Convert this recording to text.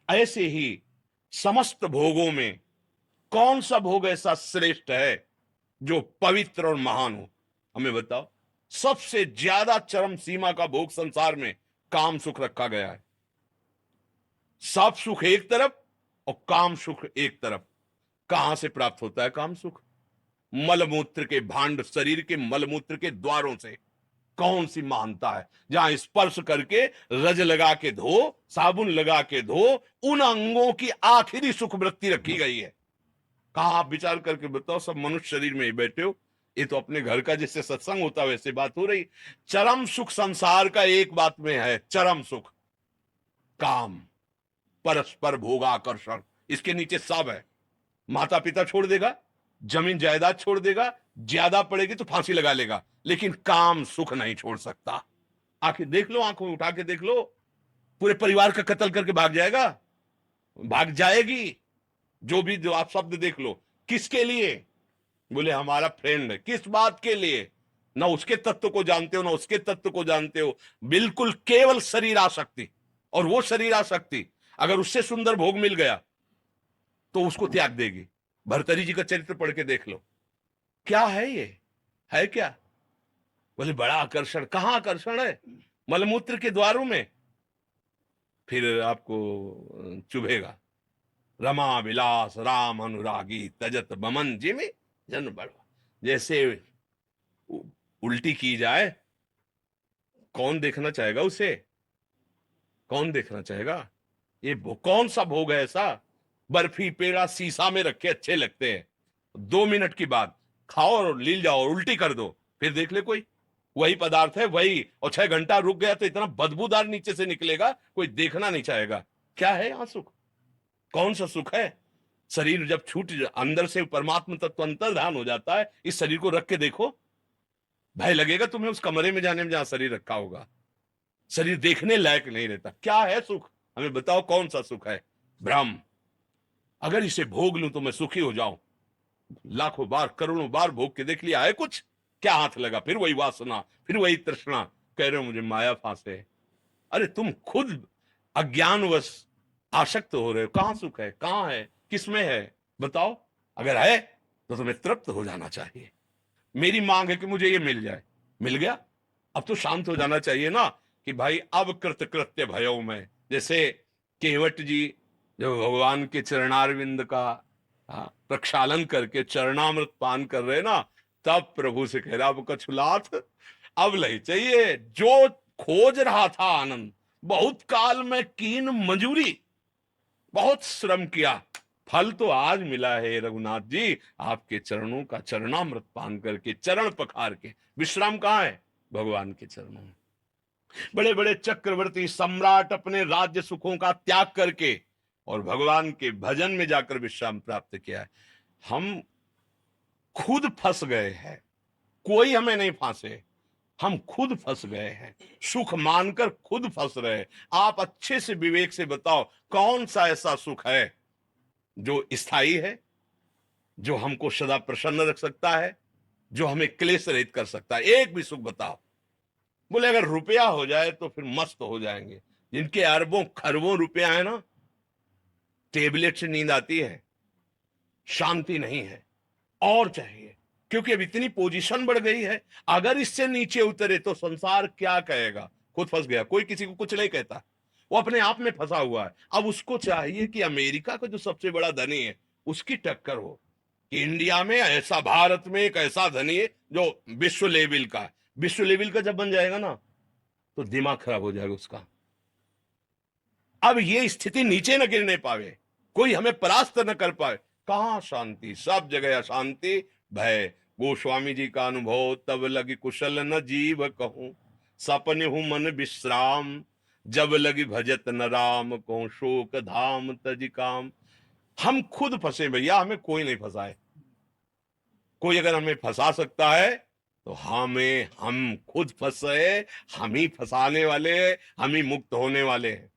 ऐसे ही समस्त भोगों में कौन सा भोग ऐसा श्रेष्ठ है जो पवित्र और महान हो? हमें बताओ। सबसे ज्यादा चरम सीमा का भोग संसार में काम सुख रखा गया है। सब सुख एक तरफ और काम सुख एक तरफ। कहां से प्राप्त होता है काम सुख? मलमूत्र के भांड, शरीर के मलमूत्र के द्वारों से। कौन सी महानता है जहां स्पर्श करके रज लगा के धो, साबुन लगा के धो, उन अंगों की आखिरी सुख वृत्ति रखी गई है। कहा आप विचार करके बताओ, सब मनुष्य शरीर में ही बैठे हो, ये तो अपने घर का जैसे सत्संग होता है वैसे बात हो रही। चरम सुख संसार का एक बात में है, चरम सुख काम, परस्पर भोगाकर्षण। इसके नीचे सब है। माता पिता छोड़ देगा, जमीन जायदाद छोड़ देगा, ज्यादा पड़ेगी तो फांसी लगा लेगा, लेकिन काम सुख नहीं छोड़ सकता। आखिर देख लो, आंखों में उठा के देख लो, पूरे परिवार का कत्ल करके भाग जाएगा, भाग जाएगी। जो आप शब्द देख लो, किसके लिए? बोले हमारा फ्रेंड है। किस बात के लिए? ना उसके तत्व को जानते हो ना उसके तत्व को जानते हो, बिल्कुल केवल शरीर आसक्ति। और वो शरीर आसक्ति अगर उससे सुंदर भोग मिल गया तो उसको त्याग देगी। भर्तरी जी का चरित्र पढ़ के देख लो, क्या है ये, है क्या? बोले बड़ा आकर्षण। कहां आकर्षण है? मलमूत्र के द्वारों में। फिर आपको चुभेगा। रमा विलास राम अनुरागी तजत बमन जिमि जन बड़वा। जैसे उल्टी की जाए, कौन देखना चाहेगा उसे? कौन देखना चाहेगा? ये कौन सा भोग है ऐसा? बर्फी पेड़ा शीशा में रखे अच्छे लगते हैं, 2 मिनट की बाद खाओ और लील जाओ और उल्टी कर दो, फिर देख ले कोई। वही पदार्थ है वही, और 6 घंटा रुक गया तो इतना बदबूदार नीचे से निकलेगा, कोई देखना नहीं चाहेगा। क्या है यहां सुख? कौन सा सुख है? शरीर जब छूट अंदर से परमात्मा तत्व अंतर्धान हो जाता है, इस शरीर को रख के देखो, भय लगेगा तुम्हें उस कमरे में जाने में जहां शरीर रखा होगा। शरीर देखने लायक नहीं रहता। क्या है सुख? हमें बताओ कौन सा सुख है? भ्रम। अगर इसे भोग लूं तो मैं सुखी हो जाऊं। लाखों बार करोड़ों बार भोग के देख लिया है, कुछ क्या हाथ लगा? फिर वही वासना, फिर वही तृष्णा। कह रहे हो मुझे माया फांसे। अरे तुम खुद अज्ञानवश आसक्त हो रहे हो। कहां सुख है? कहां है? किसमें है? बताओ। अगर है तो तुम्हें तृप्त हो जाना चाहिए। मेरी मांग है कि मुझे ये मिल जाए, मिल गया, अब तो शांत हो जाना चाहिए ना कि भाई अब कृत कृत्य भयो में। जैसे केवट जी जो भगवान के चरणारविंद का प्रक्षालन करके चरणामृत पान कर रहे ना, तब प्रभु से कह रहा अब कछुलाथ, अब नहीं चाहिए। जो खोज रहा था आनंद, बहुत काल में कीन मंजूरी, बहुत श्रम किया, फल तो आज मिला है रघुनाथ जी। आपके चरणों का चरणामृत पान करके, चरण पखार के। विश्राम कहां है? भगवान के चरणों में। बड़े बड़े चक्रवर्ती सम्राट अपने राज्य सुखों का त्याग करके और भगवान के भजन में जाकर विश्राम प्राप्त किया है। हम खुद फंस गए हैं, कोई हमें नहीं फांसे, हम खुद फंस गए हैं। सुख मानकर खुद फंस रहे। आप अच्छे से विवेक से बताओ कौन सा ऐसा सुख है जो स्थायी है, जो हमको सदा प्रसन्न रख सकता है, जो हमें क्लेश रहित कर सकता है? एक भी सुख बताओ। बोले अगर रुपया हो जाए तो फिर मस्त हो जाएंगे। जिनके अरबों खरबों रुपया है ना, टेबलेट से नींद आती है, शांति नहीं है, और चाहिए। क्योंकि अब इतनी पोजीशन बढ़ गई है, अगर इससे नीचे उतरे तो संसार क्या कहेगा? खुद फंस गया, कोई किसी को कुछ नहीं कहता, वो अपने आप में फंसा हुआ है। अब उसको चाहिए कि अमेरिका का जो सबसे बड़ा धनी है उसकी टक्कर हो, कि इंडिया में ऐसा, भारत में एक ऐसा धनी है जो विश्व लेवल का है। विश्व लेवल का जब बन जाएगा ना तो दिमाग खराब हो जाएगा उसका। अब ये स्थिति नीचे न गिरने पावे, कोई हमें परास्त न कर पाए। कहां शांति? सब जगह अशांति, भय। गोस्वामी जी का अनुभव, तब लगी कुशल न जीव कहूं, सपने हूं मन विश्राम, जब लगी भजत न राम कहूं, शोक धाम तज काम। हम खुद फंसे भैया, हमें कोई नहीं फंसाए। कोई अगर हमें फंसा सकता है तो हम खुद फंसे, हम ही फंसाने वाले, हम ही मुक्त होने वाले हैं।